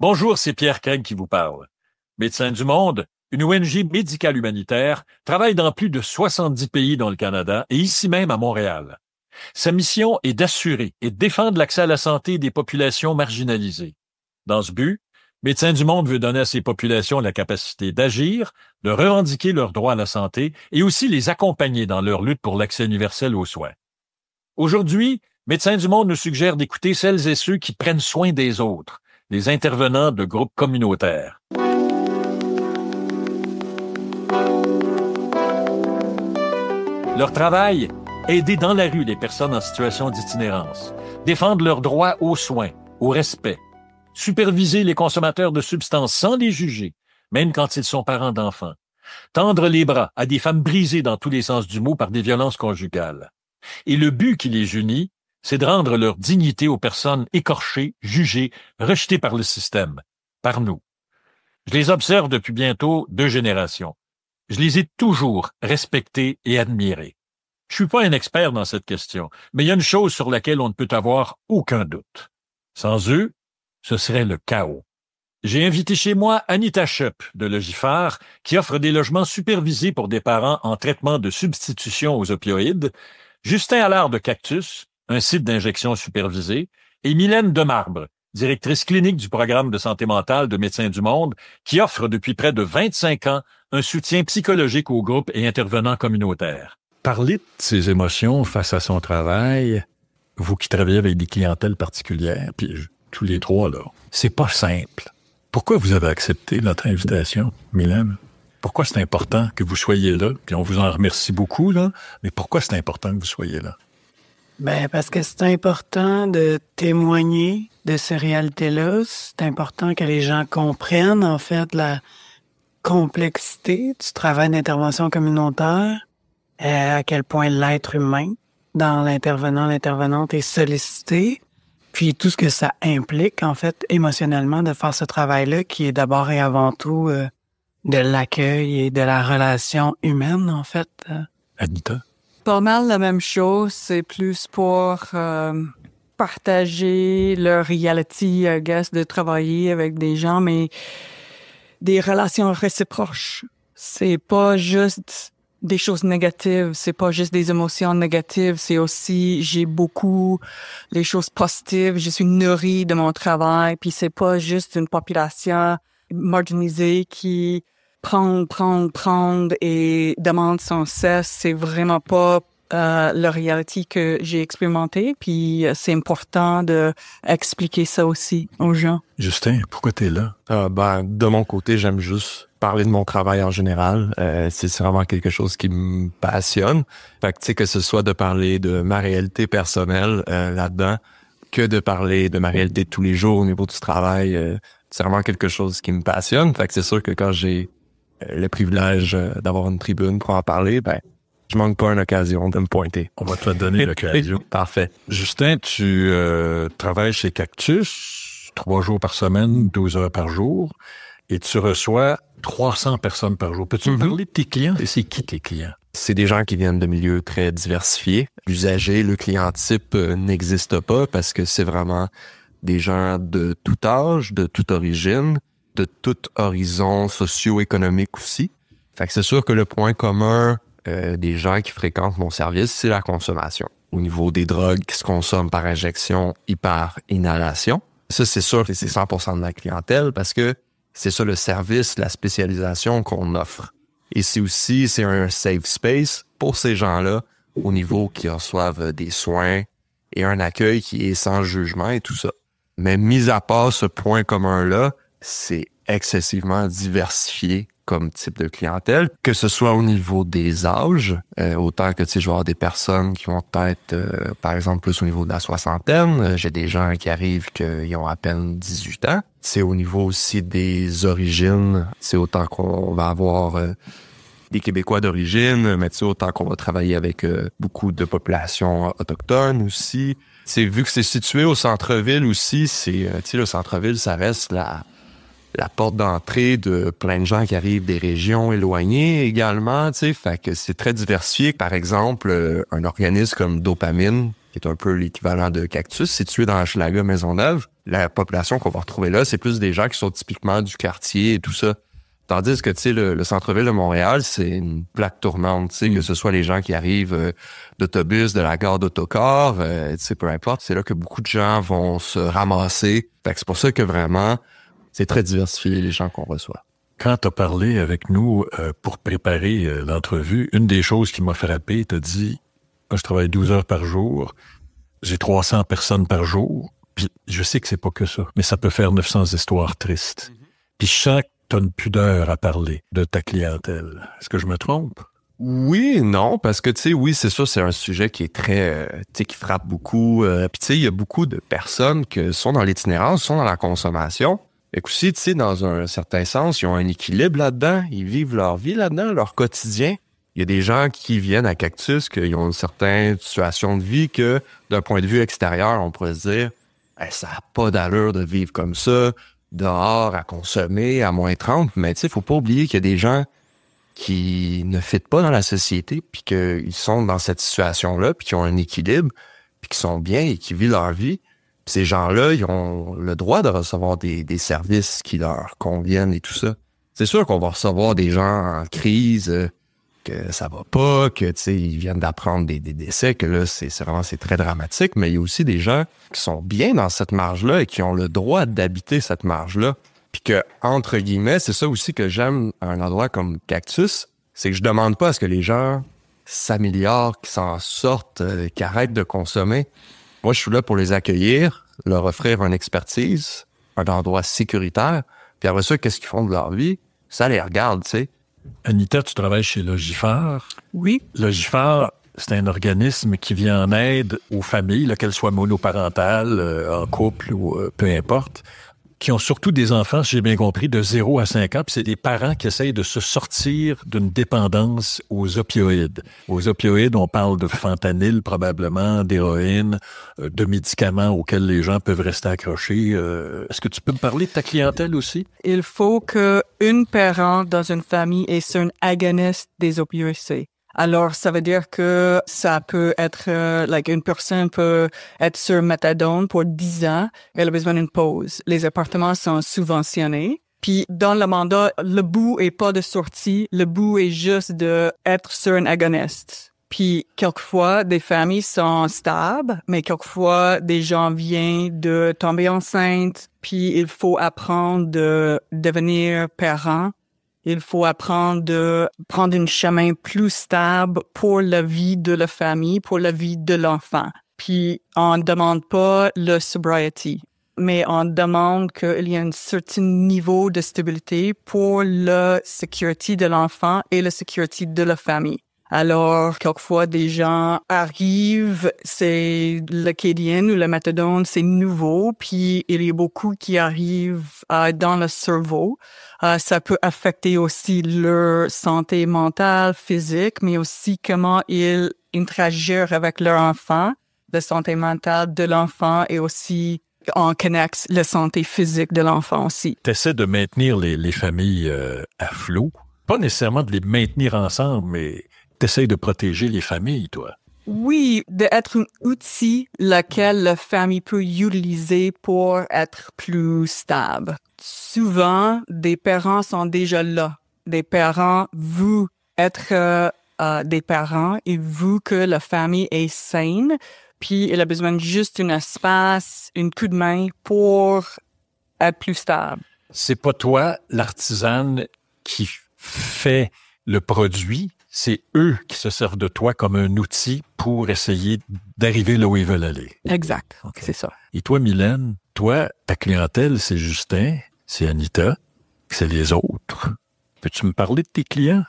Bonjour, c'est Pierre Craig qui vous parle. Médecins du Monde, une ONG médicale humanitaire, travaille dans plus de 70 pays dans le Canada et ici même à Montréal. Sa mission est d'assurer et de défendre l'accès à la santé des populations marginalisées. Dans ce but, Médecins du Monde veut donner à ces populations la capacité d'agir, de revendiquer leurs droits à la santé et aussi les accompagner dans leur lutte pour l'accès universel aux soins. Aujourd'hui, Médecins du Monde nous suggère d'écouter celles et ceux qui prennent soin des autres, les intervenants de groupes communautaires. Leur travail, aider dans la rue les personnes en situation d'itinérance, défendre leurs droits aux soins, au respect, superviser les consommateurs de substances sans les juger, même quand ils sont parents d'enfants, tendre les bras à des femmes brisées dans tous les sens du mot par des violences conjugales. Et le but qui les unit, c'est de rendre leur dignité aux personnes écorchées, jugées, rejetées par le système, par nous. Je les observe depuis bientôt 2 générations. Je les ai toujours respectés et admirés. Je suis pas un expert dans cette question, mais il y a une chose sur laquelle on ne peut avoir aucun doute. Sans eux, ce serait le chaos. J'ai invité chez moi Anita Shep de Logifar, qui offre des logements supervisés pour des parents en traitement de substitution aux opioïdes, Justin Allard de Cactus, un site d'injection supervisé, et Mylène Demarbre, directrice clinique du programme de santé mentale de Médecins du Monde, qui offre depuis près de 25 ans un soutien psychologique aux groupes et intervenants communautaires. Parler de ses émotions face à son travail, vous qui travaillez avec des clientèles particulières, puis tous les trois, là, c'est pas simple. Pourquoi vous avez accepté notre invitation, Mylène? Pourquoi c'est important que vous soyez là? Puis on vous en remercie beaucoup, là, mais pourquoi c'est important que vous soyez là? Ben, parce que c'est important de témoigner de ces réalités-là. C'est important que les gens comprennent, en fait, la complexité du travail d'intervention communautaire, à quel point l'être humain, dans l'intervenante est sollicité, puis tout ce que ça implique, en fait, émotionnellement, de faire ce travail-là, qui est d'abord et avant tout de l'accueil et de la relation humaine, en fait. Anita? Pas mal la même chose, c'est plus pour partager leur reality, I guess, de travailler avec des gens, mais des relations réciproques. C'est pas juste des choses négatives, c'est pas juste des émotions négatives, c'est aussi, j'ai beaucoup les choses positives, je suis nourrie de mon travail, puis c'est pas juste une population marginalisée qui prendre et demande sans cesse, c'est vraiment pas la réalité que j'ai expérimentée, puis c'est important de expliquer ça aussi aux gens. Justin, pourquoi t'es là? De mon côté, j'aime juste parler de mon travail en général. C'est vraiment quelque chose qui me passionne. Fait que, tu sais, que ce soit de parler de ma réalité personnelle là-dedans, que de parler de ma réalité de tous les jours au niveau du travail, c'est vraiment quelque chose qui me passionne. Fait que c'est sûr que quand j'ai le privilège d'avoir une tribune pour en parler, ben, je manque pas une occasion de me pointer. On va te donner l'occasion. Parfait. Justin, tu travailles chez Cactus 3 jours par semaine, 12 heures par jour, et tu reçois 300 personnes par jour. Peux-tu me parler de tes clients? Et c'est qui tes clients? C'est des gens qui viennent de milieux très diversifiés. L'usager, le client type n'existe pas parce que c'est vraiment des gens de tout âge, de toute origine, de tout horizon socio-économique aussi. Fait que c'est sûr que le point commun des gens qui fréquentent mon service, c'est la consommation. Au niveau des drogues qui se consomment par injection et par inhalation, ça, c'est sûr que c'est 100% de la clientèle parce que c'est ça le service, la spécialisation qu'on offre. Et c'est un safe space pour ces gens-là au niveau qui reçoivent des soins et un accueil qui est sans jugement et tout ça. Mais mis à part ce point commun-là, c'est excessivement diversifié comme type de clientèle, que ce soit au niveau des âges, autant que, tu sais, je vais avoir des personnes qui vont être, par exemple, plus au niveau de la soixantaine. J'ai des gens qui arrivent qui ont à peine 18 ans. C'est au niveau aussi des origines, c'est autant qu'on va avoir des Québécois d'origine, mais tu sais, autant qu'on va travailler avec beaucoup de populations autochtones aussi. C'est vu que c'est situé au centre-ville aussi, tu sais, le centre-ville, ça reste la porte d'entrée de plein de gens qui arrivent des régions éloignées également, tu sais, fait que c'est très diversifié. Par exemple, un organisme comme Dopamine, qui est un peu l'équivalent de Cactus, situé dans Hochelaga Maisonneuve, la population qu'on va retrouver là, c'est plus des gens qui sont typiquement du quartier et tout ça. Tandis que, tu sais, le centre-ville de Montréal, c'est une plaque tournante, tu sais, que ce soit les gens qui arrivent d'autobus, de la gare d'autocar, tu sais, peu importe. C'est là que beaucoup de gens vont se ramasser. Fait que c'est pour ça que vraiment, c'est très diversifié, les gens qu'on reçoit. Quand tu as parlé avec nous pour préparer l'entrevue, une des choses qui m'a frappé, tu as dit, moi, je travaille 12 heures par jour, j'ai 300 personnes par jour, puis je sais que c'est pas que ça, mais ça peut faire 900 histoires tristes. Puis je sens que tu as une pudeur à parler de ta clientèle. Est-ce que je me trompe? Oui, non, parce que, tu sais, oui, c'est sûr, c'est un sujet qui est très, tu sais, qui frappe beaucoup. Puis, tu sais, il y a beaucoup de personnes qui sont dans l'itinérance, sont dans la consommation. Et aussi, tu sais, dans un certain sens, ils ont un équilibre là-dedans. Ils vivent leur vie là-dedans, leur quotidien. Il y a des gens qui viennent à Cactus, qui ont une certaine situation de vie que, d'un point de vue extérieur, on pourrait se dire, hey, ça n'a pas d'allure de vivre comme ça, dehors, à consommer, à moins 30. Mais tu sais, faut pas oublier qu'il y a des gens qui ne fitent pas dans la société, puis qu'ils sont dans cette situation-là, puis qui ont un équilibre, puis qui sont bien et qui vivent leur vie. Puis ces gens-là, ils ont le droit de recevoir des services qui leur conviennent et tout ça. C'est sûr qu'on va recevoir des gens en crise, que ça va pas, que, tu sais, ils viennent d'apprendre des décès, que là, c'est très dramatique, mais il y a aussi des gens qui sont bien dans cette marge-là et qui ont le droit d'habiter cette marge-là. Puis que, entre guillemets, c'est ça aussi que j'aime à un endroit comme Cactus, c'est que je demande pas à ce que les gens s'améliorent, qu'ils s'en sortent, qu'ils arrêtent de consommer. Moi, je suis là pour les accueillir, leur offrir une expertise, un endroit sécuritaire, puis après ça, qu'est-ce qu'ils font de leur vie? Ça les regarde, tu sais. Anita, tu travailles chez Logifar. Oui. Logifar, c'est un organisme qui vient en aide aux familles, là, qu'elles soient monoparentales, en couple ou peu importe, qui ont surtout des enfants, si j'ai bien compris, de 0 à 5 ans, puis c'est des parents qui essayent de se sortir d'une dépendance aux opioïdes. Aux opioïdes, on parle de fentanyl probablement, d'héroïne, de médicaments auxquels les gens peuvent rester accrochés. Est-ce que tu peux me parler de ta clientèle aussi? Il faut qu'une parent dans une famille est sur un agoniste des opioïdes. Alors, ça veut dire que ça peut être, une personne peut être sur méthadone pour 10 ans, elle a besoin d'une pause. Les appartements sont subventionnés. Puis, dans le mandat, le bout est pas de sortie, le bout est juste de être sur un agoniste. Puis, quelquefois, des familles sont stables, mais quelquefois, des gens viennent de tomber enceinte, puis il faut apprendre de devenir parent. Il faut apprendre de prendre un chemin plus stable pour la vie de la famille, pour la vie de l'enfant. Puis, on ne demande pas le sobriety, mais on demande qu'il y ait un certain niveau de stabilité pour la sécurité de l'enfant et la sécurité de la famille. Alors, quelquefois, des gens arrivent, c'est le Cadienne ou le méthadone, c'est nouveau, puis il y a beaucoup qui arrivent dans le cerveau. Ça peut affecter aussi leur santé mentale, physique, mais aussi comment ils interagissent avec leur enfant, la santé mentale de l'enfant et aussi on connecte la santé physique de l'enfant aussi. Tu essaies de maintenir les familles à flot, pas nécessairement de les maintenir ensemble, mais t'essayes de protéger les familles, toi. Oui, d'être un outil lequel la famille peut utiliser pour être plus stable. Souvent, des parents sont déjà là. Des parents veulent être des parents et veulent que la famille est saine. Puis, il a besoin juste d'un espace, un coup de main pour être plus stable. C'est pas toi, l'artisane, qui fait le produit. C'est eux qui se servent de toi comme un outil pour essayer d'arriver là où ils veulent aller. Exact, okay. C'est ça. Et toi, Mylène, toi, ta clientèle, c'est Justin, c'est Anita, c'est les autres. Peux-tu me parler de tes clients?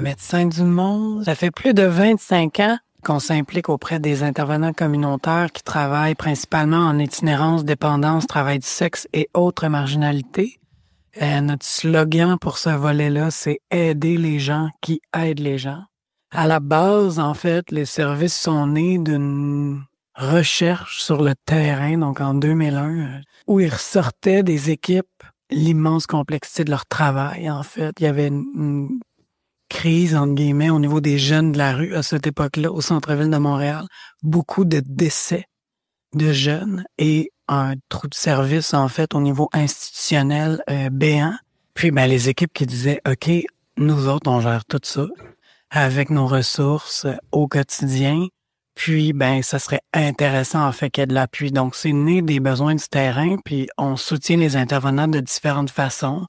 Médecins du monde, ça fait plus de 25 ans qu'on s'implique auprès des intervenants communautaires qui travaillent principalement en itinérance, dépendance, travail du sexe et autres marginalités. Notre slogan pour ce volet-là, c'est « Aider les gens qui aident les gens ». À la base, en fait, les services sont nés d'une recherche sur le terrain, donc en 2001, où ils ressortaient des équipes l'immense complexité de leur travail, en fait. Il y avait une crise, entre guillemets, au niveau des jeunes de la rue à cette époque-là, au centre-ville de Montréal. Beaucoup de décès de jeunes et un trou de service, en fait, au niveau institutionnel béant. Puis, les équipes qui disaient, OK, nous autres, on gère tout ça avec nos ressources au quotidien. Puis, ça serait intéressant, en fait, qu'il y ait de l'appui. Donc, c'est né des besoins du terrain, puis on soutient les intervenants de différentes façons.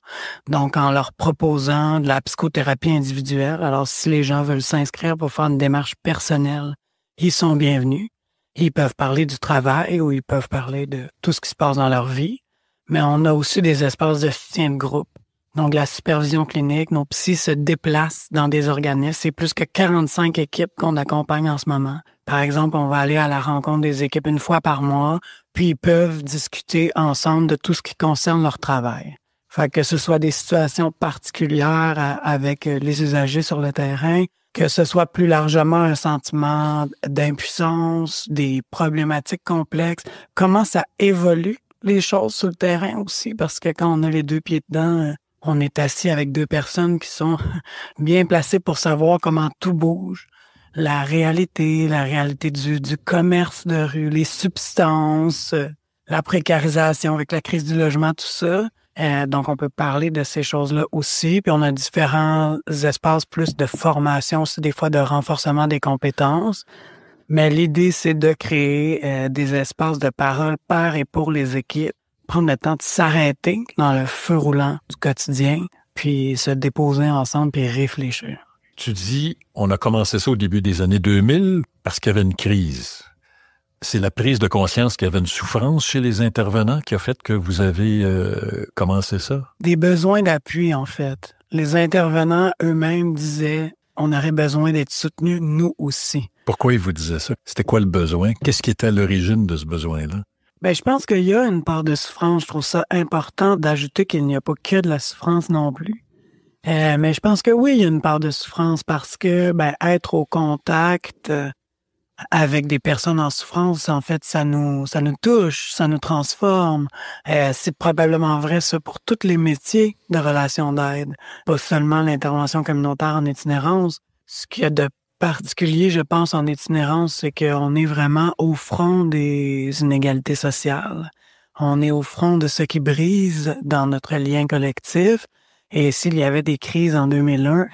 Donc, en leur proposant de la psychothérapie individuelle. Alors, si les gens veulent s'inscrire pour faire une démarche personnelle, ils sont bienvenus. Ils peuvent parler du travail ou ils peuvent parler de tout ce qui se passe dans leur vie. Mais on a aussi des espaces de soutien de groupe. Donc, la supervision clinique, nos psys se déplacent dans des organismes. C'est plus que 45 équipes qu'on accompagne en ce moment. Par exemple, on va aller à la rencontre des équipes une fois par mois, puis ils peuvent discuter ensemble de tout ce qui concerne leur travail. Fait que ce soit des situations particulières avec les usagers sur le terrain, que ce soit plus largement un sentiment d'impuissance, des problématiques complexes, comment ça évolue les choses sur le terrain aussi, parce que quand on a les deux pieds dedans, on est assis avec deux personnes qui sont bien placées pour savoir comment tout bouge. La réalité du commerce de rue, les substances, la précarisation avec la crise du logement, tout ça. Donc, on peut parler de ces choses-là aussi. Puis, on a différents espaces plus de formation, aussi des fois de renforcement des compétences. Mais l'idée, c'est de créer des espaces de parole par et pour les équipes. Prendre le temps de s'arrêter dans le feu roulant du quotidien, puis se déposer ensemble, puis réfléchir. Tu dis, on a commencé ça au début des années 2000 parce qu'il y avait une crise. C'est la prise de conscience qu'il y avait une souffrance chez les intervenants qui a fait que vous avez commencé ça? Des besoins d'appui, en fait. Les intervenants eux-mêmes disaient, on aurait besoin d'être soutenus, nous aussi. Pourquoi ils vous disaient ça? C'était quoi le besoin? Qu'est-ce qui était à l'origine de ce besoin-là? Je pense qu'il y a une part de souffrance. Je trouve ça important d'ajouter qu'il n'y a pas que de la souffrance non plus. Mais je pense que oui, il y a une part de souffrance parce que être au contact avec des personnes en souffrance, en fait, ça nous touche, ça nous transforme. C'est probablement vrai ça pour tous les métiers de relation d'aide, pas seulement l'intervention communautaire en itinérance. Ce qu'il y a de particulier, je pense, en itinérance, c'est qu'on est vraiment au front des inégalités sociales. On est au front de ce qui brise dans notre lien collectif. Et s'il y avait des crises en 2001,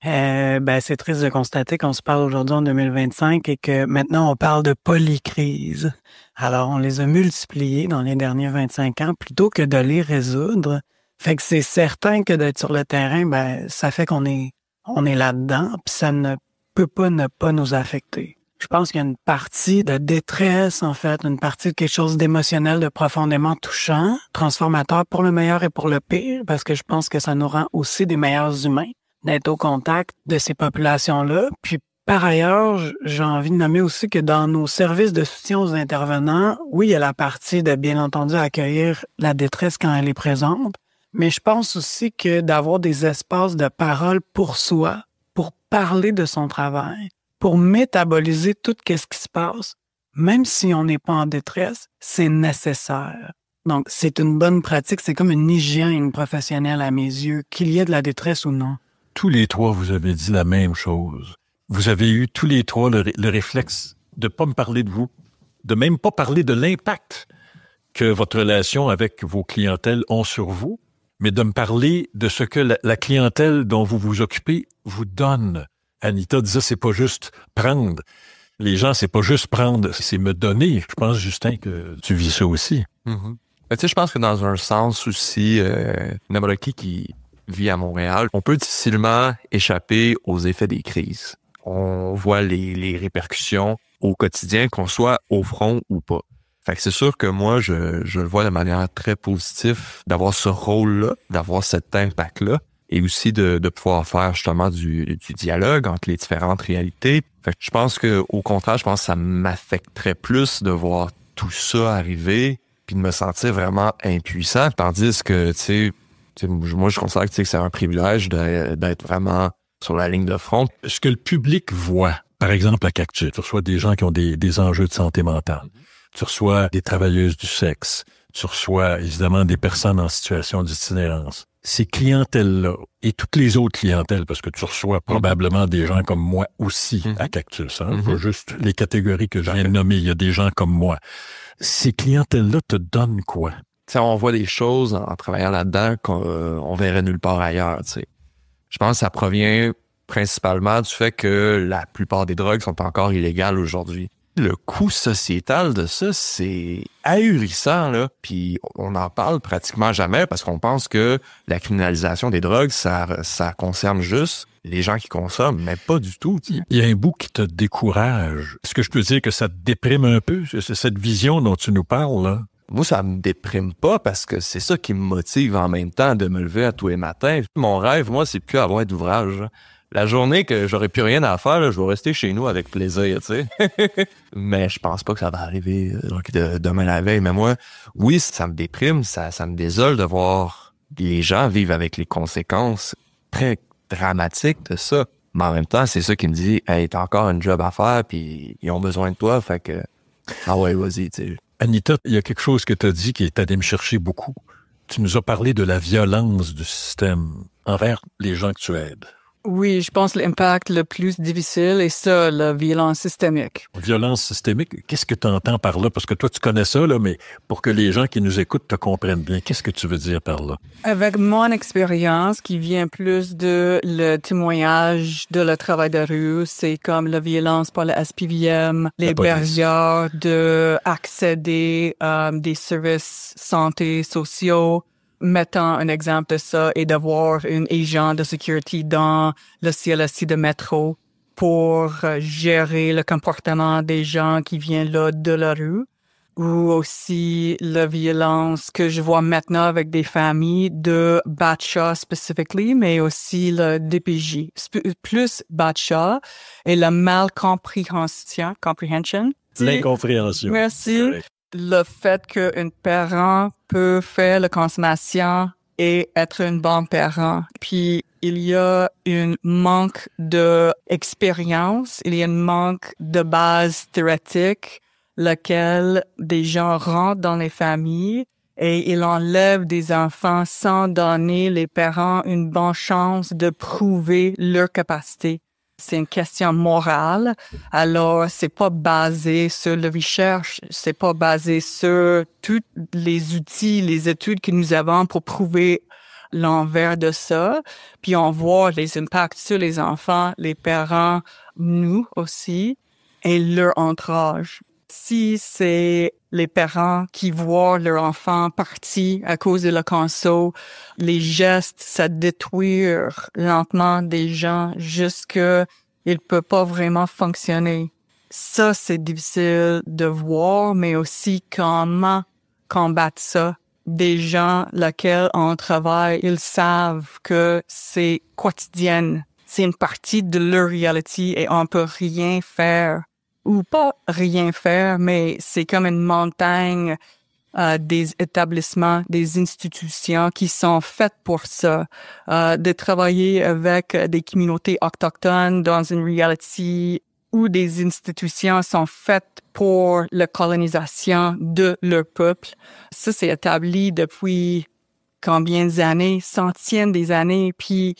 c'est triste de constater qu'on se parle aujourd'hui en 2025 et que maintenant on parle de polycrises. Alors, on les a multipliées dans les derniers 25 ans plutôt que de les résoudre. Fait que c'est certain que d'être sur le terrain, ça fait qu'on est là-dedans, puis ça ne peut pas ne pas nous affecter. Je pense qu'il y a une partie de détresse, en fait, une partie de quelque chose d'émotionnel, de profondément touchant, transformateur pour le meilleur et pour le pire, parce que je pense que ça nous rend aussi des meilleurs humains d'être au contact de ces populations-là. Puis, par ailleurs, j'ai envie de nommer aussi que dans nos services de soutien aux intervenants, oui, il y a la partie de, bien entendu, accueillir la détresse quand elle est présente, mais je pense aussi que d'avoir des espaces de parole pour soi, pour parler de son travail, pour métaboliser tout ce qui se passe, même si on n'est pas en détresse, c'est nécessaire. Donc, c'est une bonne pratique, c'est comme une hygiène professionnelle à mes yeux, qu'il y ait de la détresse ou non. Tous les trois, vous avez dit la même chose. Vous avez eu tous les trois le réflexe de pas me parler de vous, de même pas parler de l'impact que votre relation avec vos clientèles ont sur vous, mais de me parler de ce que la clientèle dont vous vous occupez vous donne. Anita disait, c'est pas juste prendre. Les gens, c'est pas juste prendre, c'est me donner. Je pense, Justin, que tu vis ça aussi. Mm-hmm. Tu sais, je pense que dans un sens aussi, n'importe qui vit à Montréal, on peut difficilement échapper aux effets des crises. On voit les répercussions au quotidien, qu'on soit au front ou pas. Fait que c'est sûr que moi, je le vois de manière très positive d'avoir ce rôle-là, d'avoir cet impact-là, et aussi de pouvoir faire justement du dialogue entre les différentes réalités. Fait que je pense que, au contraire, je pense que ça m'affecterait plus de voir tout ça arriver, puis de me sentir vraiment impuissant, tandis que, tu sais, moi, je considère que c'est un privilège d'être vraiment sur la ligne de front. Ce que le public voit, par exemple à Cactus, tu reçois des gens qui ont des enjeux de santé mentale. Tu reçois des travailleuses du sexe. Tu reçois, évidemment, des personnes en situation d'itinérance. ces clientèles-là et toutes les autres clientèles, parce que tu reçois probablement des gens comme moi aussi à Cactus, pas juste les catégories que je viens de nommer, il y a des gens comme moi. Ces clientèles-là te donnent quoi? T'sais, on voit des choses en travaillant là-dedans qu'on verrait nulle part ailleurs. T'sais. Je pense que ça provient principalement du fait que la plupart des drogues sont encore illégales aujourd'hui. Le coût sociétal de ça, c'est ahurissant, là. Puis on en parle pratiquement jamais parce qu'on pense que la criminalisation des drogues, ça concerne juste les gens qui consomment, mais pas du tout. T'sais. Il y a un bout qui te décourage. Est-ce que je peux dire que ça te déprime un peu? C'est cette vision dont tu nous parles, là? Moi, ça me déprime pas parce que c'est ça qui me motive en même temps de me lever à tous les matins. Mon rêve, moi, c'est plus avoir d'ouvrage. La journée que j'aurais plus rien à faire, là, je vais rester chez nous avec plaisir, tu sais. Mais je pense pas que ça va arriver demain la veille. Mais moi, oui, ça me déprime, ça me désole de voir les gens vivre avec les conséquences très dramatiques de ça. Mais en même temps, c'est ça qui me dit, hey, t'as encore un job à faire, puis ils ont besoin de toi, fait que, ah ouais, vas-y, tu sais. Anita, il y a quelque chose que tu as dit qui est allé me chercher beaucoup. Tu nous as parlé de la violence du système envers les gens que tu aides. Oui, je pense que l'impact le plus difficile est ça, la violence systémique. Violence systémique, qu'est-ce que tu entends par là? Parce que toi, tu connais ça, là, mais pour que les gens qui nous écoutent te comprennent bien, qu'est-ce que tu veux dire par là? Avec mon expérience, qui vient plus de le témoignage de le travail de rue, c'est comme la violence par le SPVM, les barrières de accéder à des services santé sociaux. Mettant un exemple de ça et d'avoir un agent de sécurité dans le CLSC de métro pour gérer le comportement des gens qui viennent là de la rue, ou aussi la violence que je vois maintenant avec des familles de Batcha spécifiquement, mais aussi le DPJ. Plus Batcha et la comprehension. L'incompréhension. Merci. Le fait qu'un parent peut faire la consommation et être un bon parent. Puis, il y a un manque d'expérience, il y a un manque de base théorétique, lequel des gens rentrent dans les familles et ils enlèvent des enfants sans donner les parents une bonne chance de prouver leur capacité. C'est une question morale. Alors, c'est pas basé sur la recherche, c'est pas basé sur tous les outils, les études que nous avons pour prouver l'envers de ça. Puis on voit les impacts sur les enfants, les parents, nous aussi, et leur entourage. Si c'est les parents qui voient leur enfant partir à cause de la conso, les gestes, ça détruit lentement des gens jusqu'à il peut pas vraiment fonctionner. Ça, c'est difficile de voir, mais aussi comment combattre ça. Des gens lesquels on travaille, ils savent que c'est quotidien. C'est une partie de leur réalité et on peut rien faire. Ou pas rien faire, mais c'est comme une montagne des établissements, des institutions qui sont faites pour ça. De travailler avec des communautés autochtones dans une réalité où des institutions sont faites pour la colonisation de leur peuple. Ça, c'est établi depuis combien d'années, centaines des années, puis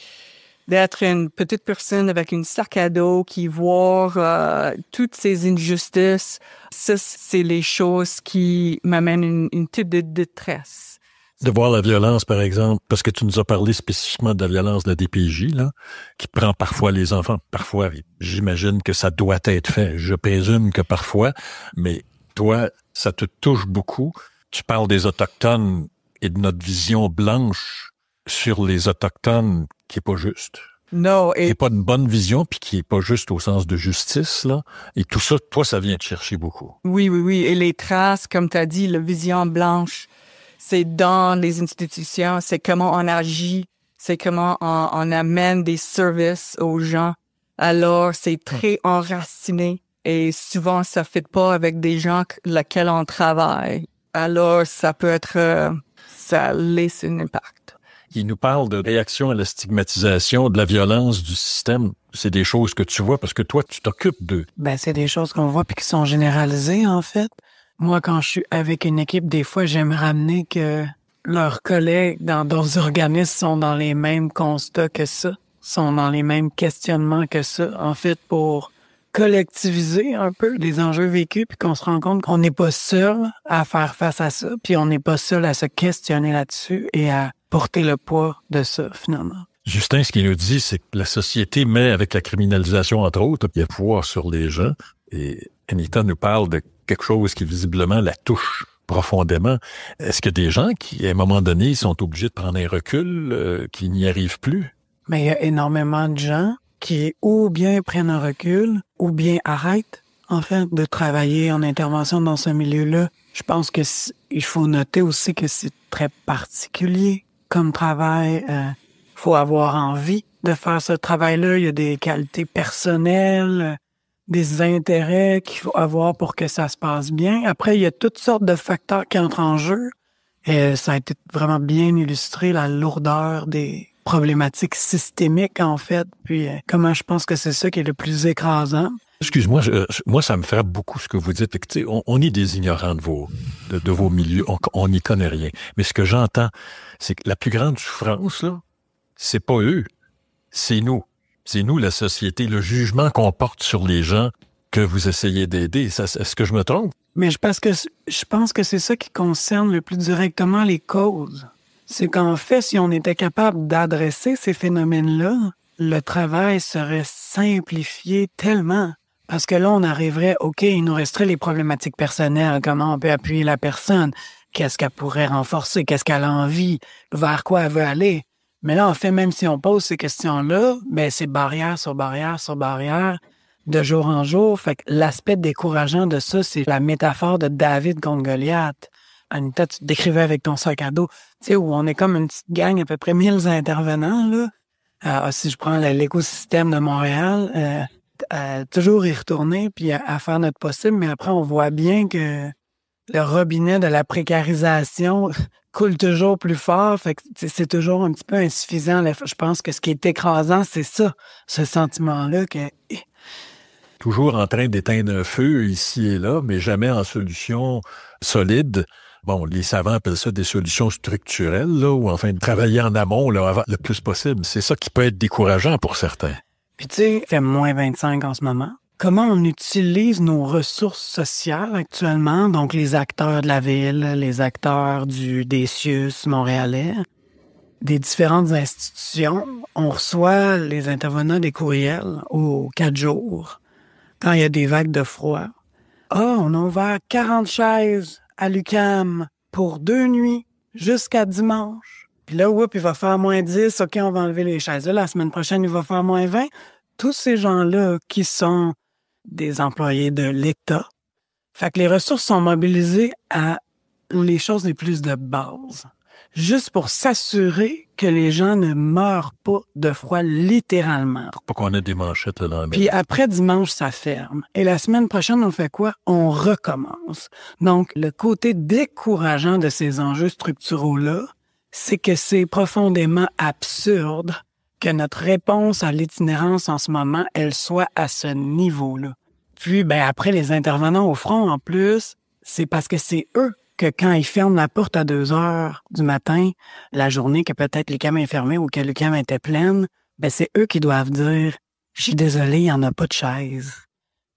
d'être une petite personne avec une sac à dos qui voit toutes ces injustices, ça, c'est les choses qui m'amènent une type de détresse. De voir la violence, par exemple, parce que tu nous as parlé spécifiquement de la violence de la DPJ, là, qui prend parfois les enfants. Parfois, j'imagine que ça doit être fait. Je présume que parfois, mais toi, ça te touche beaucoup. Tu parles des Autochtones et de notre vision blanche sur les Autochtones qui est pas juste. Non. Qui est pas une bonne vision, puis qui est pas juste au sens de justice, là. Et tout ça, toi, ça vient te chercher beaucoup. Oui. Et les traces, comme tu as dit, la vision blanche, c'est dans les institutions, c'est comment on agit, c'est comment on amène des services aux gens. Alors, c'est très enraciné et souvent, ça ne fit pas avec des gens lesquels on travaille. Alors, ça peut être... ça laisse un impact. Il nous parle de réaction à la stigmatisation, de la violence du système. C'est des choses que tu vois parce que toi, tu t'occupes d'eux. Ben, c'est des choses qu'on voit puis qui sont généralisées, en fait. Moi, quand je suis avec une équipe, des fois, j'aime ramener que leurs collègues dans d'autres organismes sont dans les mêmes constats que ça, sont dans les mêmes questionnements que ça, en fait, pour collectiviser un peu les enjeux vécus, puis qu'on se rend compte qu'on n'est pas seul à faire face à ça, puis on n'est pas seul à se questionner là-dessus et à porter le poids de ça, finalement. Justin, ce qu'il nous dit, c'est que la société met, avec la criminalisation, entre autres, il y a pouvoir sur les gens. Et Anita nous parle de quelque chose qui, visiblement, la touche profondément. Est-ce qu'il y a des gens qui, à un moment donné, sont obligés de prendre un recul, qui n'y arrivent plus? Mais il y a énormément de gens qui ou bien prennent un recul, ou bien arrêtent, en fait, de travailler en intervention dans ce milieu-là. Je pense que il faut noter aussi que c'est très particulier comme travail. Faut avoir envie de faire ce travail-là. Il y a des qualités personnelles, des intérêts qu'il faut avoir pour que ça se passe bien. Après, il y a toutes sortes de facteurs qui entrent en jeu. Et ça a été vraiment bien illustré, la lourdeur des problématiques systémiques, en fait. Puis comment je pense que c'est ça qui est le plus écrasant. Excuse-moi, moi, ça me frappe beaucoup ce que vous dites. On est des ignorants de vos milieux. On n'y connaît rien. Mais ce que j'entends, c'est que la plus grande souffrance, là, c'est pas eux, c'est nous. C'est nous, la société, le jugement qu'on porte sur les gens que vous essayez d'aider. Est-ce que je me trompe? Mais je pense que c'est ça qui concerne le plus directement les causes. C'est qu'en fait, si on était capable d'adresser ces phénomènes-là, le travail serait simplifié tellement. Parce que là, on arriverait, OK, il nous resterait les problématiques personnelles, comment on peut appuyer la personne, qu'est-ce qu'elle pourrait renforcer, qu'est-ce qu'elle a envie, vers quoi elle veut aller. Mais là, en fait, même si on pose ces questions-là, ben c'est barrière sur barrière sur barrière, de jour en jour. Fait que l'aspect décourageant de ça, c'est la métaphore de David contre Goliath. Anita, tu te décrivais avec ton sac à dos, tu sais, où on est comme une petite gang, à peu près 1000 intervenants, là. Si je prends l'écosystème de Montréal, toujours y retourner, puis à faire notre possible, mais après, on voit bien que le robinet de la précarisation coule toujours plus fort, fait que c'est toujours un petit peu insuffisant. Je pense que ce qui est écrasant, c'est ça, ce sentiment-là que... Toujours en train d'éteindre un feu ici et là, mais jamais en solution solide. Bon, les savants appellent ça des solutions structurelles, là, ou enfin de travailler en amont là, le plus possible. C'est ça qui peut être décourageant pour certains. Puis tu sais, il fait moins 25 en ce moment. Comment on utilise nos ressources sociales actuellement, donc les acteurs de la ville, les acteurs des CIUS montréalais, des différentes institutions, on reçoit les intervenants des courriels aux 4 jours, quand il y a des vagues de froid. Ah, on a ouvert 40 chaises à l'UQAM pour 2 nuits jusqu'à dimanche. Puis là, il va faire moins 10, OK, on va enlever les chaises. Là, la semaine prochaine, il va faire moins 20. Tous ces gens-là qui sont des employés de l'État. Fait que les ressources sont mobilisées à les choses les plus de base. Juste pour s'assurer que les gens ne meurent pas de froid littéralement. Pour pas qu'on ait des manchettes là dans la maison. Puis après dimanche, ça ferme. Et la semaine prochaine, on fait quoi? On recommence. Donc, le côté décourageant de ces enjeux structuraux-là, c'est que c'est profondément absurde que notre réponse à l'itinérance en ce moment, elle soit à ce niveau-là. Puis, après, les intervenants au front, en plus, c'est parce que c'est eux que quand ils ferment la porte à 2 heures du matin, la journée que peut-être l'UQAM est fermée ou que l'UQAM était pleine, c'est eux qui doivent dire « Je suis désolé, il n'y en a pas de chaise. »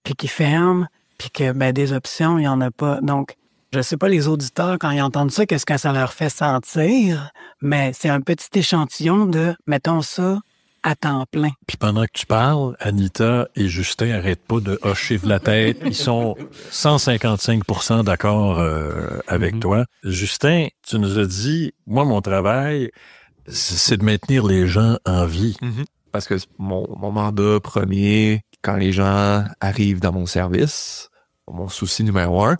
Puis qu'ils ferment, puis que des options, il n'y en a pas. Donc, je sais pas les auditeurs, quand ils entendent ça, qu'est-ce que ça leur fait sentir, mais c'est un petit échantillon de, mettons ça, à temps plein. Puis pendant que tu parles, Anita et Justin n'arrêtent pas de hocher de la tête. Ils sont 155% d'accord avec toi. Justin, tu nous as dit, moi, mon travail, c'est de maintenir les gens en vie. Parce que mon mandat premier, quand les gens arrivent dans mon service, mon souci numéro 1,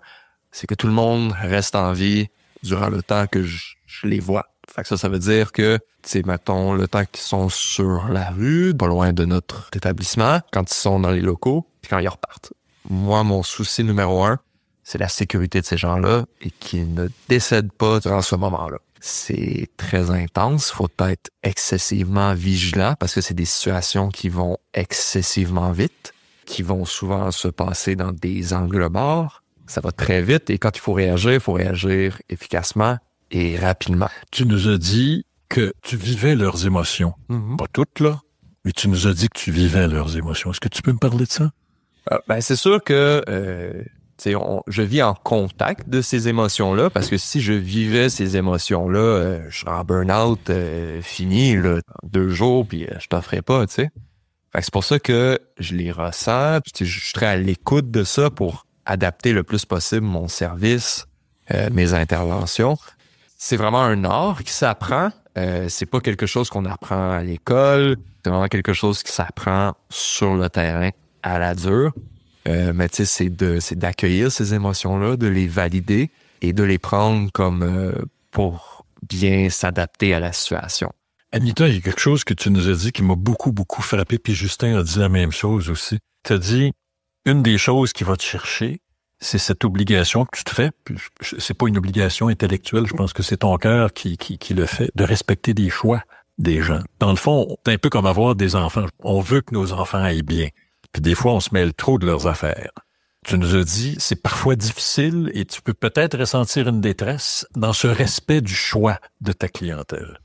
c'est que tout le monde reste en vie durant le temps que je les vois. Fait que ça veut dire que, mettons, le temps qu'ils sont sur la rue, pas loin de notre établissement, quand ils sont dans les locaux, puis quand ils repartent. Moi, mon souci numéro 1, c'est la sécurité de ces gens-là et qu'ils ne décèdent pas durant ce moment-là. C'est très intense, faut être excessivement vigilant parce que c'est des situations qui vont excessivement vite, qui vont souvent se passer dans des angles morts. Ça va très vite et quand il faut réagir efficacement et rapidement. Tu nous as dit que tu vivais leurs émotions. Mm-hmm. Pas toutes, là, mais tu nous as dit que tu vivais leurs émotions. Est-ce que tu peux me parler de ça? Ben, c'est sûr que je vis en contact de ces émotions-là, parce que si je vivais ces émotions-là, je serais en burn-out fini, là, 2 jours, puis je t'en ferais pas, tu sais. Fait que c'est pour ça que je les ressens. Je serais à l'écoute de ça pour adapter le plus possible mon service, mes interventions. C'est vraiment un art qui s'apprend. C'est pas quelque chose qu'on apprend à l'école. C'est vraiment quelque chose qui s'apprend sur le terrain à la dure. Mais tu sais, c'est d'accueillir ces émotions-là, de les valider et de les prendre comme pour bien s'adapter à la situation. Anita, il y a quelque chose que tu nous as dit qui m'a beaucoup, beaucoup frappé, puis Justin a dit la même chose aussi. Tu as dit, une des choses qui va te chercher, c'est cette obligation que tu te fais. Puis c'est pas une obligation intellectuelle, je pense que c'est ton cœur qui le fait, de respecter des choix des gens. Dans le fond, c'est un peu comme avoir des enfants. On veut que nos enfants aillent bien. Puis des fois, on se mêle trop de leurs affaires. Tu nous as dit, c'est parfois difficile et tu peux peut-être ressentir une détresse dans ce respect du choix de ta clientèle.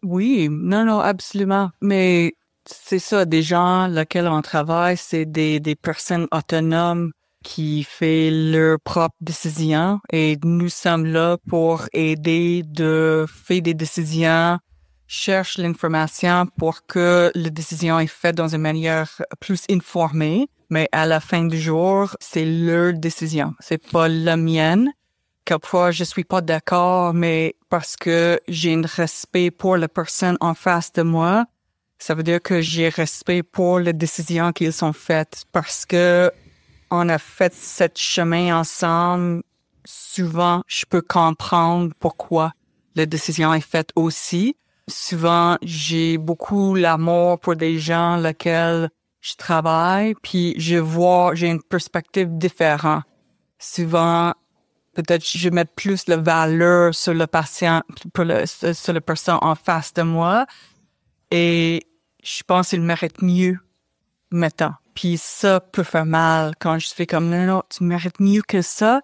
Oui, non, absolument. Mais c'est ça, des gens lesquels on travaille, c'est des personnes autonomes qui font leurs propres décisions et nous sommes là pour aider de faire des décisions, cherche l'information pour que la décision est faite dans une manière plus informée. Mais à la fin du jour, c'est leur décision, c'est pas la mienne. Quelquefois, je suis pas d'accord, mais parce que j'ai un respect pour la personne en face de moi, ça veut dire que j'ai respect pour les décisions qu'ils ont faites. Parce que on a fait ce chemin ensemble, souvent, je peux comprendre pourquoi la décision est faite aussi. Souvent, j'ai beaucoup l'amour pour des gens lesquels je travaille, puis j'ai une perspective différente. Souvent, peut-être je mets plus la valeur sur le patient, sur la personne en face de moi. Et je pense qu'il mérite mieux maintenant. Puis ça peut faire mal quand je fais comme non, tu mérites mieux que ça,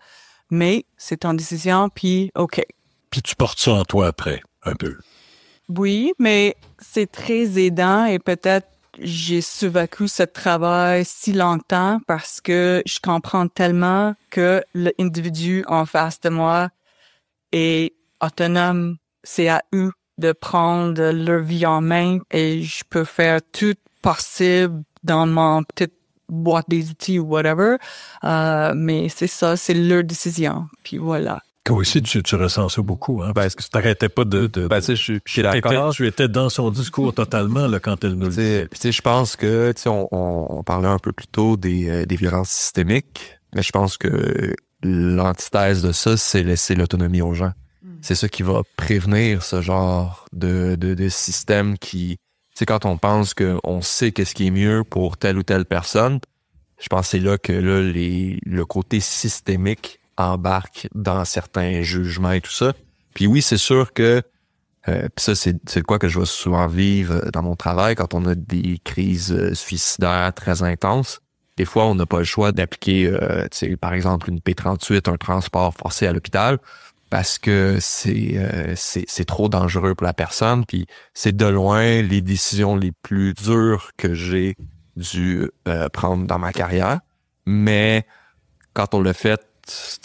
mais c'est ton décision, puis OK. Puis tu portes ça en toi après, un peu. Oui, mais c'est très aidant et peut-être j'ai survécu ce travail si longtemps parce que je comprends tellement que l'individu en face de moi est autonome. C'est à eux de prendre leur vie en main et je peux faire tout possible dans mon petite boîte des outils ou whatever. Mais c'est ça, c'est leur décision. Puis voilà. Toi aussi, tu ressens ça beaucoup, hein? Parce que tu t'arrêtais pas de Ben, tu sais, je suis d'accord. Tu étais dans son discours totalement, là, quand elle nous le disait. Tu sais, je pense que, tu sais, on parlait un peu plus tôt des violences systémiques, mais je pense que l'antithèse de ça, c'est laisser l'autonomie aux gens. C'est ça qui va prévenir ce genre de système qui, tu sais, quand on pense qu'on sait qu'est-ce qui est mieux pour telle ou telle personne, je pense que c'est là que le côté systémique embarque dans certains jugements et tout ça. Puis oui, c'est sûr que ça, c'est quoi que je vais souvent vivre dans mon travail quand on a des crises suicidaires très intenses. Des fois, on n'a pas le choix d'appliquer, par exemple, une P38, un transport forcé à l'hôpital, parce que c'est trop dangereux pour la personne. Puis c'est de loin les décisions les plus dures que j'ai dû prendre dans ma carrière. Mais quand on l'a fait,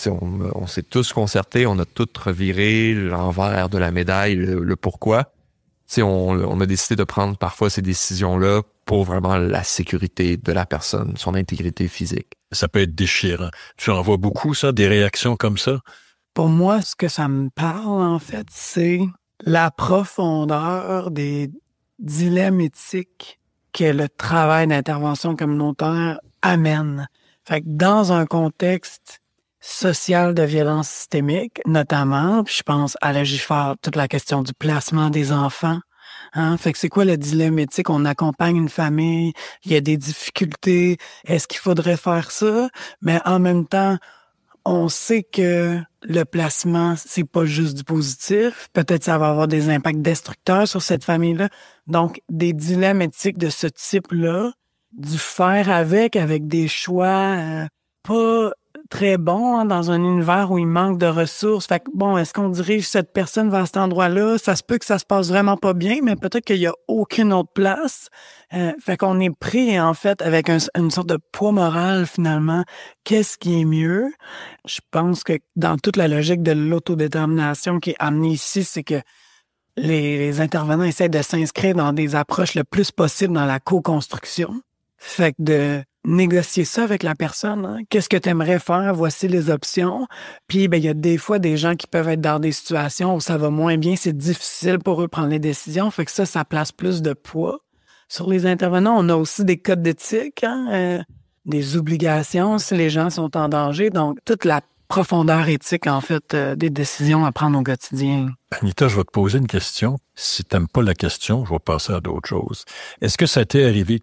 on s'est tous concertés, on a tout reviré l'envers de la médaille, le pourquoi. On a décidé de prendre parfois ces décisions-là pour vraiment la sécurité de la personne, son intégrité physique. Ça peut être déchirant. Tu en vois beaucoup, ça, des réactions comme ça? Pour moi, ce que ça me parle, en fait, c'est la profondeur des dilemmes éthiques que le travail d'intervention communautaire amène. Fait que dans un contexte social de violence systémique, notamment, puis je pense à Légifère, toute la question du placement des enfants. Hein? Fait que c'est quoi le dilemme éthique? On accompagne une famille, il y a des difficultés, est-ce qu'il faudrait faire ça? Mais en même temps, on sait que le placement, c'est pas juste du positif. Peut-être ça va avoir des impacts destructeurs sur cette famille-là. Donc, des dilemmes éthiques de ce type-là, du faire avec des choix pas très bon dans un univers où il manque de ressources. Fait que, bon, est-ce qu'on dirige cette personne vers cet endroit-là? Ça se peut que ça se passe vraiment pas bien, mais peut-être qu'il y a aucune autre place. Fait qu'on est pris, en fait, avec une sorte de poids moral, finalement. Qu'est-ce qui est mieux? Je pense que dans toute la logique de l'autodétermination qui est amenée ici, c'est que les intervenants essaient de s'inscrire dans des approches le plus possible dans la co-construction. Fait que de négocier ça avec la personne. Hein? Qu'est-ce que tu aimerais faire? Voici les options. Puis, il y a des fois des gens qui peuvent être dans des situations où ça va moins bien. C'est difficile pour eux de prendre les décisions. Fait que ça place plus de poids. Sur les intervenants, on a aussi des codes d'éthique, des obligations si les gens sont en danger. Donc, toute la profondeur éthique, en fait, des décisions à prendre au quotidien. Anita, je vais te poser une question. Si tu n'aimes pas la question, je vais passer à d'autres choses. Est-ce que ça t'est arrivé?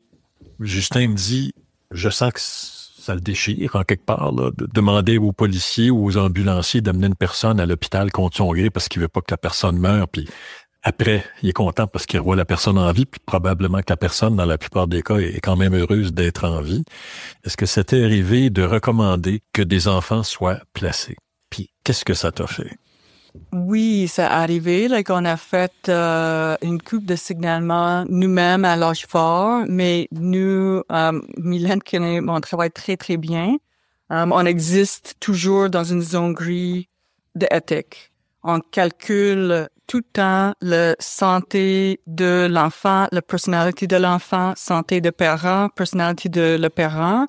Justin me dit, je sens que ça le déchire en quelque part, là, de demander aux policiers ou aux ambulanciers d'amener une personne à l'hôpital contre son gré parce qu'il veut pas que la personne meure, puis après, il est content parce qu'il revoit la personne en vie, puis probablement que la personne, dans la plupart des cas, est quand même heureuse d'être en vie. Est-ce que c'était arrivé de recommander que des enfants soient placés? Puis, qu'est-ce que ça t'a fait? Oui, c'est arrivé. On a fait une coupe de signalements nous-mêmes à l'âge fort, mais nous, Mylène connaît mon travail très, très bien. On existe toujours dans une zone grise d'éthique. On calcule tout le temps la santé de l'enfant, la personnalité de l'enfant, santé de parent, personnalité de le parent,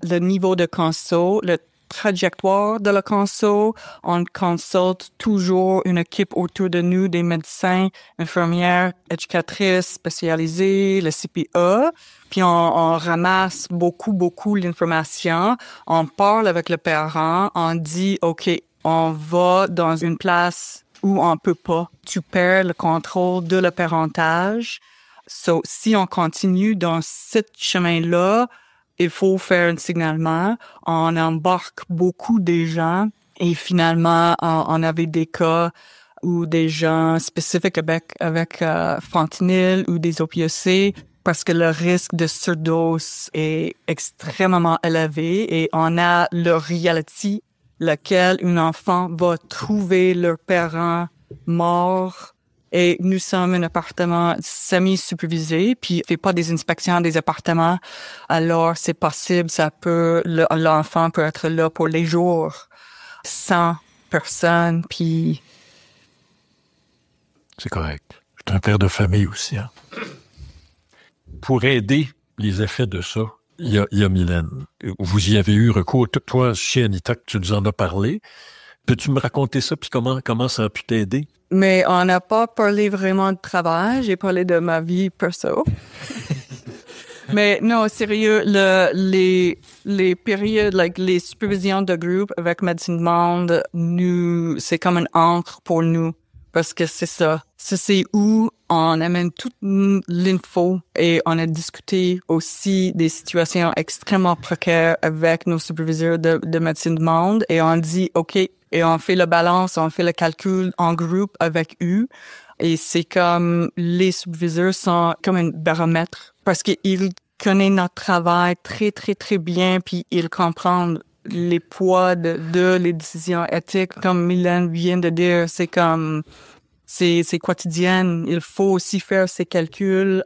le niveau de conso, le trajectoire de la conso. On consulte toujours une équipe autour de nous, des médecins, infirmières, éducatrices spécialisées, le CPA. Puis on ramasse beaucoup l'information. On parle avec le parent. On dit, OK, on va dans une place où on peut pas. Tu perds le contrôle de le parentage. So, si on continue dans ce chemin-là, il faut faire un signalement. On embarque beaucoup des gens et finalement, on avait des cas où des gens spécifiques avec fentanyl ou des opioïdes parce que le risque de surdose est extrêmement élevé et on a le reality lequel un enfant va trouver leurs parents morts. Et nous sommes un appartement semi-supervisé, puis on fait pas des inspections des appartements. Alors, c'est possible, l'enfant peut être là pour les jours, 100 personnes, puis... C'est correct. Je suis un père de famille aussi. Hein? Pour aider les effets de ça, il y a Mylène. Vous y avez eu recours. Toi, chez Anita, tu nous en as parlé. Peux-tu me raconter ça, puis comment ça a pu t'aider? Mais on n'a pas parlé vraiment de travail. J'ai parlé de ma vie perso. Mais non, sérieux, les périodes, les supervisions de groupe avec Médecine du Monde, c'est comme un encre pour nous. Parce que c'est ça. C'est où on amène toute l'info et on a discuté aussi des situations extrêmement précaires avec nos superviseurs de Médecine du Monde et on dit, OK, et on fait la balance, on fait le calcul en groupe avec eux. Et c'est comme les superviseurs sont comme un baromètre parce qu'ils connaissent notre travail très, très, très bien puis ils comprennent les poids de les décisions éthiques. Comme Mylène vient de dire, c'est comme, c'est quotidien. Il faut aussi faire ces calculs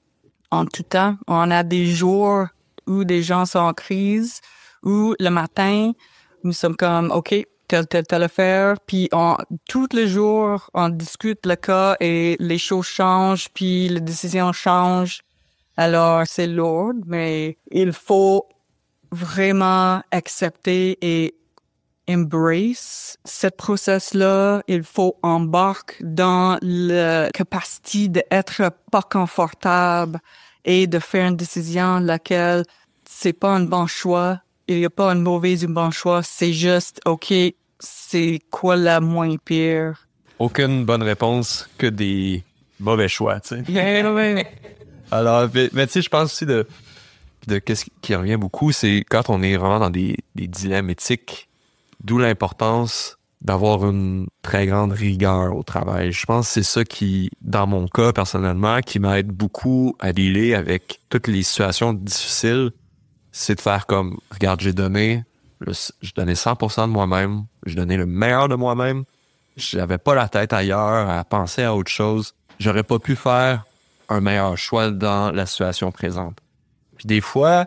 en tout temps. On a des jours où des gens sont en crise, où le matin, nous sommes comme, OK, telle affaire. Puis tous les jours, on discute le cas et les choses changent, puis les décisions changent. Alors, c'est lourd, mais il faut vraiment accepter et embrace ce process-là. Il faut embarquer dans la capacité d'être pas confortable et de faire une décision laquelle c'est pas un bon choix. Il n'y a pas un mauvais ou un bon choix. C'est juste, OK, c'est quoi la moins pire? Aucune bonne réponse que des mauvais choix, tu sais. Alors, mais tu sais, je pense aussi de qu'est-ce qui revient beaucoup, c'est quand on est vraiment dans des dilemmes éthiques, d'où l'importance d'avoir une très grande rigueur au travail. Je pense que c'est ça qui, dans mon cas personnellement, qui m'aide beaucoup à dealer avec toutes les situations difficiles, c'est de faire comme, regarde, j'ai donné Je donnais 100% de moi-même. Je donnais le meilleur de moi-même. J'avais pas la tête ailleurs à penser à autre chose. J'aurais pas pu faire un meilleur choix dans la situation présente. Puis des fois,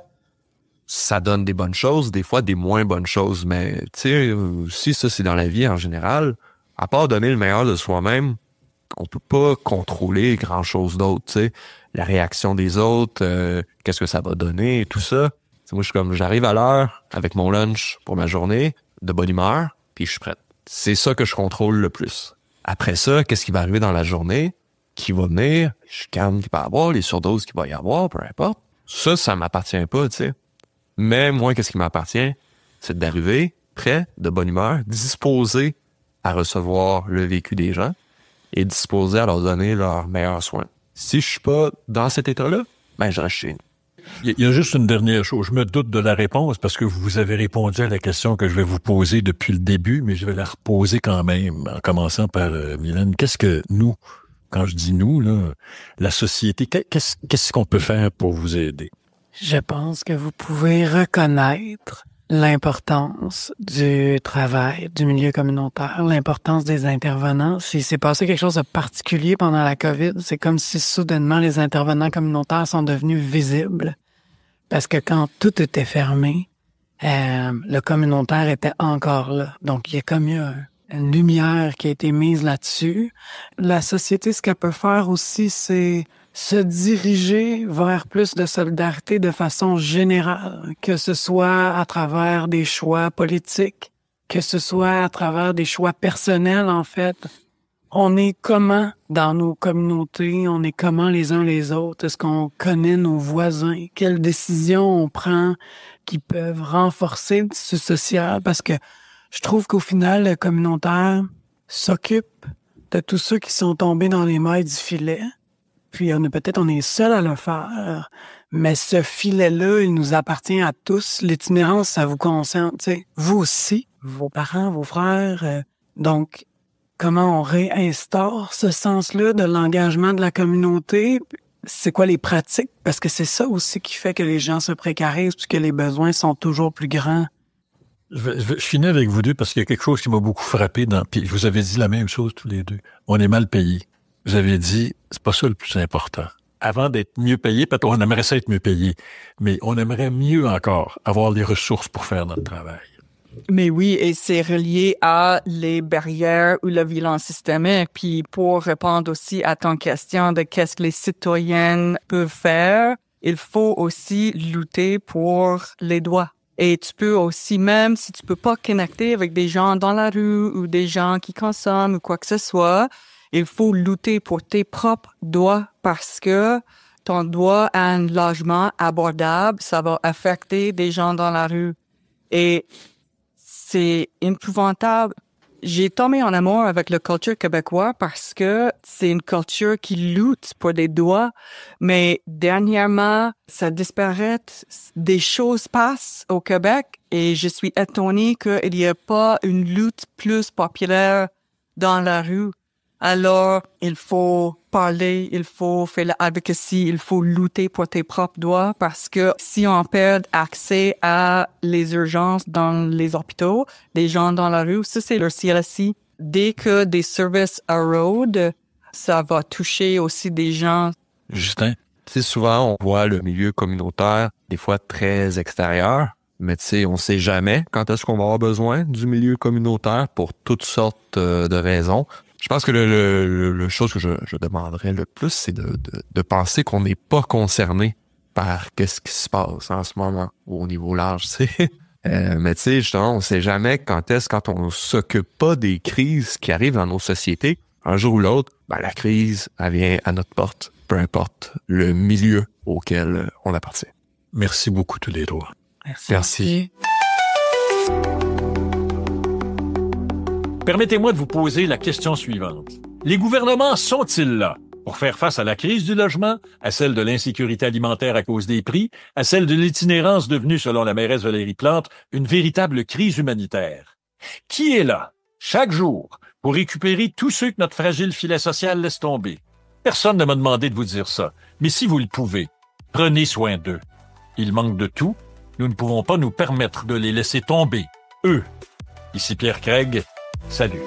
ça donne des bonnes choses, des fois des moins bonnes choses. Mais tu sais, si ça c'est dans la vie en général, à part donner le meilleur de soi-même, on peut pas contrôler grand-chose d'autre, tu sais. La réaction des autres, qu'est-ce que ça va donner, tout ça. T'sais, moi, j'arrive à l'heure avec mon lunch pour ma journée, de bonne humeur, puis je suis prête. C'est ça que je contrôle le plus. Après ça, qu'est-ce qui va arriver dans la journée, qui va venir, les chicanes qu'il va y avoir, les surdoses qu'il va y avoir, peu importe. Ça m'appartient pas, tu sais. Mais moi, qu'est-ce qui m'appartient? C'est d'arriver prêt, de bonne humeur, disposé à recevoir le vécu des gens et disposé à leur donner leurs meilleurs soins. Si je suis pas dans cet état-là, ben je reste chez nous. Il y a juste une dernière chose. Je me doute de la réponse parce que vous avez répondu à la question que je vais vous poser depuis le début, mais je vais la reposer quand même, en commençant par Mylène. Qu'est-ce que nous, quand je dis nous, là, la société, qu'est-ce qu'on peut faire pour vous aider? Je pense que vous pouvez reconnaître l'importance du travail, du milieu communautaire, l'importance des intervenants. S'il s'est passé quelque chose de particulier pendant la COVID, c'est comme si soudainement les intervenants communautaires sont devenus visibles. Parce que quand tout était fermé, le communautaire était encore là. Donc, il y a comme eu une lumière qui a été mise là-dessus. La société, ce qu'elle peut faire aussi, c'est se diriger vers plus de solidarité de façon générale, que ce soit à travers des choix politiques, que ce soit à travers des choix personnels, en fait. On est comment dans nos communautés? On est comment les uns les autres? Est-ce qu'on connaît nos voisins? Quelles décisions on prend qui peuvent renforcer le tissu social? Parce que je trouve qu'au final, le communautaire s'occupe de tous ceux qui sont tombés dans les mailles du filet. Puis on est seul à le faire. Mais ce filet-là, il nous appartient à tous. L'itinérance, ça vous concerne, tu sais. Vous aussi, vos parents, vos frères. Donc, comment on réinstaure ce sens-là de l'engagement de la communauté? C'est quoi les pratiques? Parce que c'est ça aussi qui fait que les gens se précarisent, puisque les besoins sont toujours plus grands. Je finis avec vous deux parce qu'il y a quelque chose qui m'a beaucoup frappé puis je vous avais dit la même chose tous les deux. On est mal payés. Vous avez dit, c'est pas ça le plus important. Avant d'être mieux payé, peut-être on aimerait ça être mieux payé, mais on aimerait mieux encore avoir les ressources pour faire notre travail. Mais oui, et c'est relié à les barrières ou la violence systémique. Puis pour répondre aussi à ton question de qu'est-ce que les citoyennes peuvent faire, il faut aussi lutter pour les droits. Et tu peux aussi, même si tu peux pas connecter avec des gens dans la rue ou des gens qui consomment ou quoi que ce soit, il faut lutter pour tes propres droits parce que ton droit à un logement abordable, ça va affecter des gens dans la rue. Et c'est épouvantable. J'ai tombé en amour avec la culture québécoise parce que c'est une culture qui lutte pour des droits, mais dernièrement, ça disparaît. Des choses passent au Québec et je suis étonnée qu'il n'y ait pas une lutte plus populaire dans la rue. Alors, il faut parler, il faut faire l'advocacy, il faut lutter pour tes propres droits parce que si on perd accès à les urgences dans les hôpitaux, des gens dans la rue, ça c'est leur CLSC. Dès que des services érodent, ça va toucher aussi des gens. Justin? Tu sais, souvent, on voit le milieu communautaire, des fois très extérieur, mais tu sais, on sait jamais quand est-ce qu'on va avoir besoin du milieu communautaire pour toutes sortes de raisons. Je pense que le chose que je demanderais le plus, c'est de penser qu'on n'est pas concerné par qu'est-ce qui se passe en ce moment au niveau large, tu sais. Mais tu sais, justement, on sait jamais quand on s'occupe pas des crises qui arrivent dans nos sociétés, un jour ou l'autre, ben, la crise, elle vient à notre porte, peu importe le milieu auquel on appartient. Merci beaucoup tous les trois. Merci. Permettez-moi de vous poser la question suivante. Les gouvernements sont-ils là pour faire face à la crise du logement, à celle de l'insécurité alimentaire à cause des prix, à celle de l'itinérance devenue, selon la mairesse Valérie Plante, une véritable crise humanitaire? Qui est là, chaque jour, pour récupérer tous ceux que notre fragile filet social laisse tomber? Personne ne m'a demandé de vous dire ça, mais si vous le pouvez, prenez soin d'eux. Il manque de tout, Nous ne pouvons pas nous permettre de les laisser tomber, eux. Ici Pierre Craig, salut.